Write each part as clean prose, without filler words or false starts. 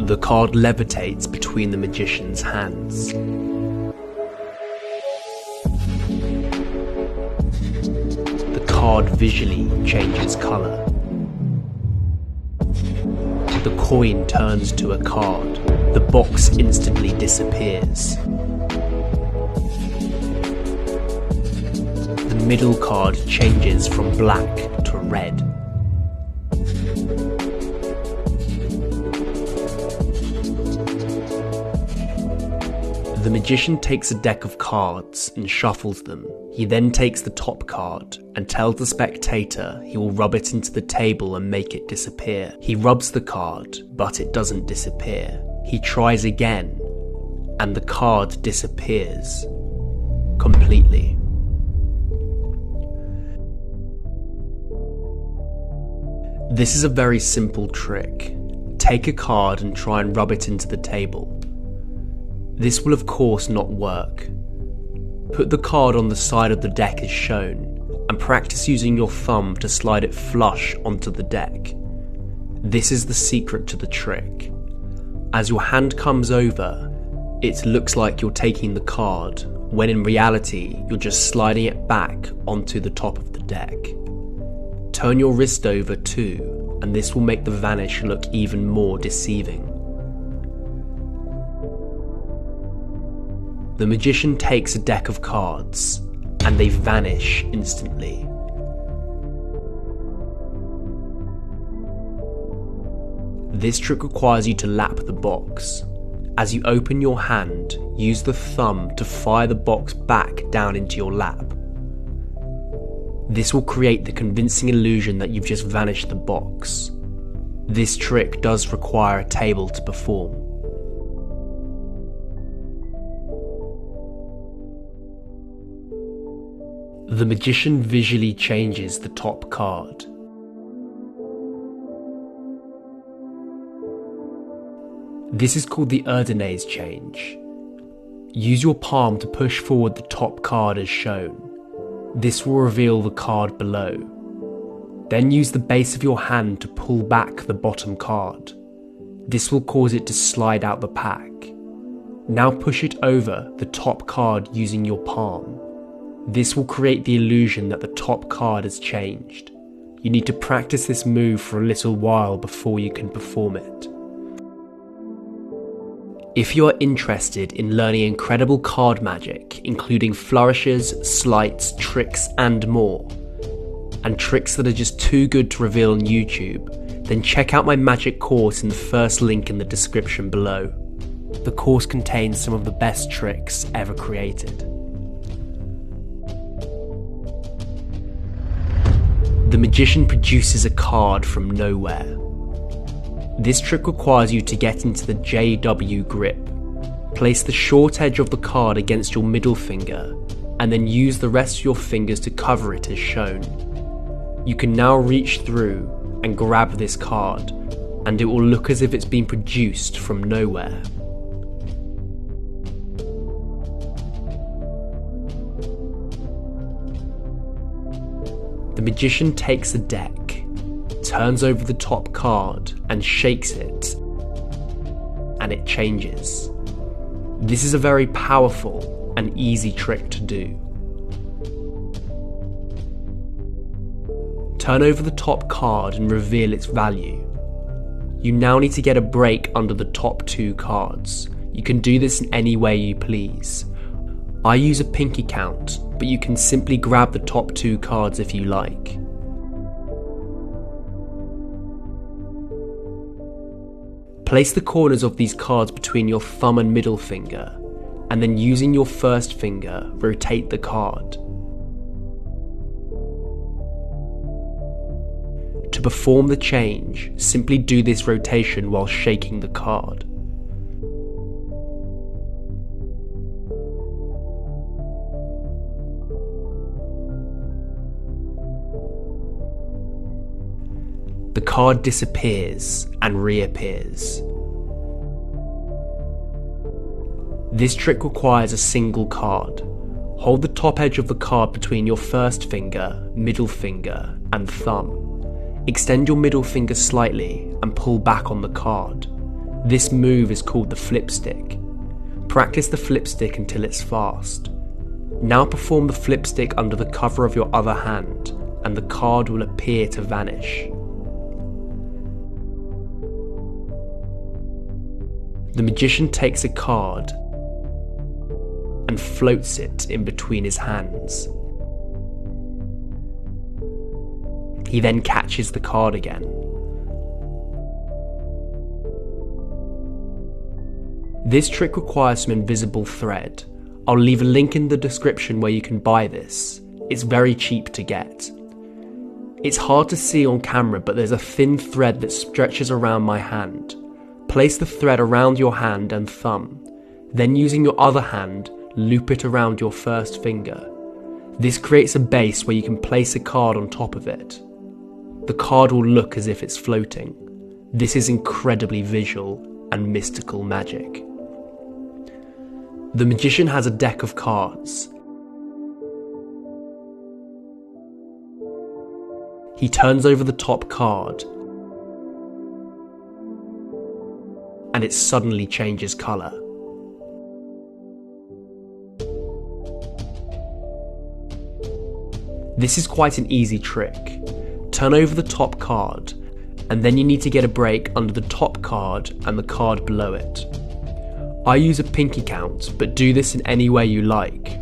The card levitates between the magician's hands. The card visually changes colour. The coin turns to a card. The box instantly disappears. The middle card changes from black to red. The magician takes a deck of cards and shuffles them. He then takes the top card and tells the spectator he will rub it into the table and make it disappear. He rubs the card, but it doesn't disappear. He tries again, and the card disappears completely. This is a very simple trick. Take a card and try and rub it into the table. This will of course not work. Put the card on the side of the deck as shown, and practice using your thumb to slide it flush onto the deck. This is the secret to the trick. As your hand comes over, it looks like you're taking the card, when in reality you're just sliding it back onto the top of the deck. Turn your wrist over too, and this will make the vanish look even more deceiving. The magician takes a deck of cards, and they vanish instantly. This trick requires you to lap the box. As you open your hand, use the thumb to fire the box back down into your lap. This will create the convincing illusion that you've just vanished the box. This trick does require a table to perform. The magician visually changes the top card. This is called the Erdénès change. Use your palm to push forward the top card as shown. This will reveal the card below. Then use the base of your hand to pull back the bottom card. This will cause it to slide out the pack. Now push it over the top card using your palm. This will create the illusion that the top card has changed. You need to practice this move for a little while before you can perform it. If you are interested in learning incredible card magic, including flourishes, sleights, tricks and more, and tricks that are just too good to reveal on YouTube, then check out my magic course in the first link in the description below. The course contains some of the best tricks ever created. The magician produces a card from nowhere. This trick requires you to get into the JW grip. Place the short edge of the card against your middle finger, and then use the rest of your fingers to cover it as shown. You can now reach through and grab this card, and it will look as if it's been produced from nowhere. The magician takes a deck, turns over the top card and shakes it, and it changes. This is a very powerful and easy trick to do. Turn over the top card and reveal its value. You now need to get a break under the top two cards. You can do this in any way you please. I use a pinky count, but you can simply grab the top two cards if you like. Place the corners of these cards between your thumb and middle finger, and then using your first finger, rotate the card. To perform the change, simply do this rotation while shaking the card. The card disappears and reappears. This trick requires a single card. Hold the top edge of the card between your first finger, middle finger, and thumb. Extend your middle finger slightly and pull back on the card. This move is called the flip stick. Practice the flip stick until it's fast. Now perform the flip stick under the cover of your other hand, and the card will appear to vanish. The magician takes a card and floats it in between his hands. He then catches the card again. This trick requires some invisible thread. I'll leave a link in the description where you can buy this. It's very cheap to get. It's hard to see on camera, but there's a thin thread that stretches around my hand. Place the thread around your hand and thumb. Then using your other hand, loop it around your first finger. This creates a base where you can place a card on top of it. The card will look as if it's floating. This is incredibly visual and mystical magic. The magician has a deck of cards. He turns over the top card, and it suddenly changes colour. This is quite an easy trick. Turn over the top card, and then you need to get a break under the top card and the card below it. I use a pinky count, but do this in any way you like.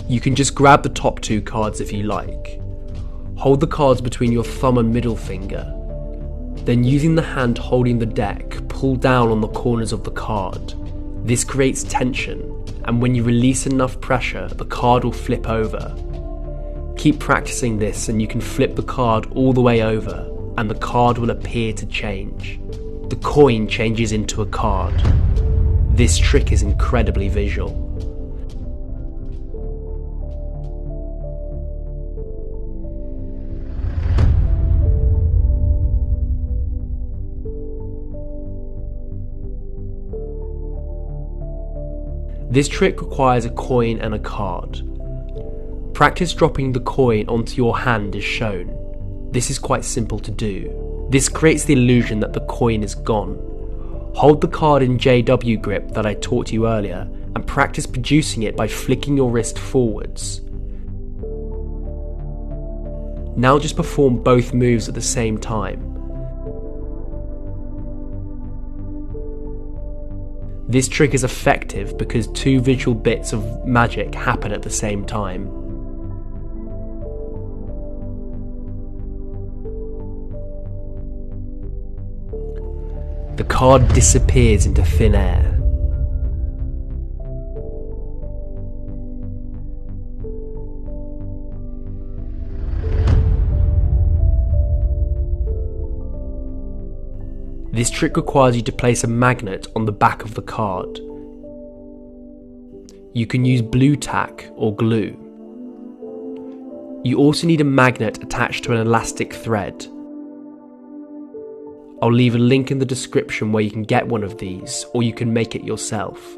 You can just grab the top two cards if you like. Hold the cards between your thumb and middle finger. Then using the hand holding the deck, pull down on the corners of the card. This creates tension, and when you release enough pressure, the card will flip over. Keep practicing this and you can flip the card all the way over and the card will appear to change. The coin changes into a card. This trick is incredibly visual. This trick requires a coin and a card. Practice dropping the coin onto your hand as shown. This is quite simple to do. This creates the illusion that the coin is gone. Hold the card in JW grip that I taught you earlier and practice producing it by flicking your wrist forwards. Now just perform both moves at the same time. This trick is effective because two visual bits of magic happen at the same time. The card disappears into thin air. This trick requires you to place a magnet on the back of the card. You can use blue tack or glue. You also need a magnet attached to an elastic thread. I'll leave a link in the description where you can get one of these, or you can make it yourself.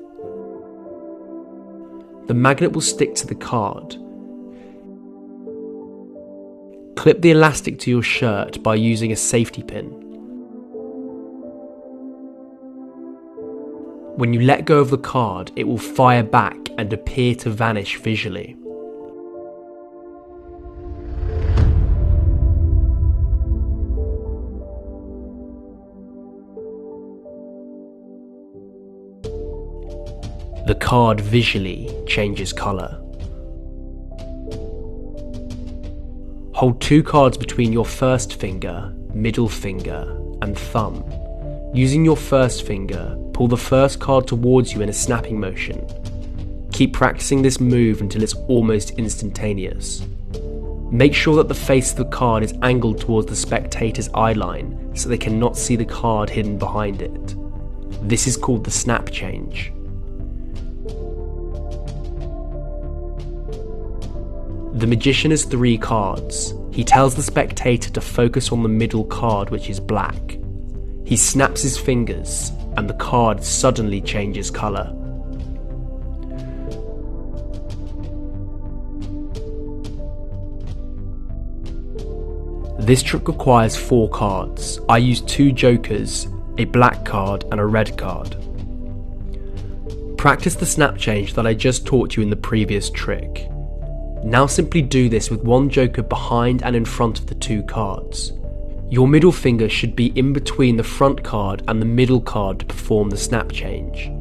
The magnet will stick to the card. Clip the elastic to your shirt by using a safety pin. When you let go of the card, it will fire back and appear to vanish visually. The card visually changes colour. Hold two cards between your first finger, middle finger, and thumb. Using your first finger, pull the first card towards you in a snapping motion. Keep practicing this move until it's almost instantaneous. Make sure that the face of the card is angled towards the spectator's eye line so they cannot see the card hidden behind it. This is called the snap change. The magician has three cards. He tells the spectator to focus on the middle card, which is black. He snaps his fingers, and the card suddenly changes colour. This trick requires 4 cards. I use 2 jokers, a black card and a red card. Practice the snap change that I just taught you in the previous trick. Now simply do this with one joker behind and in front of the two cards. Your middle finger should be in between the front card and the middle card to perform the snap change.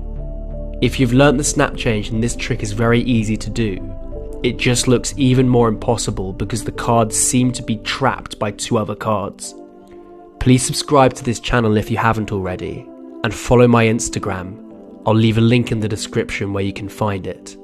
If you've learnt the snap change, then this trick is very easy to do. It just looks even more impossible because the cards seem to be trapped by two other cards. Please subscribe to this channel if you haven't already, and follow my Instagram. I'll leave a link in the description where you can find it.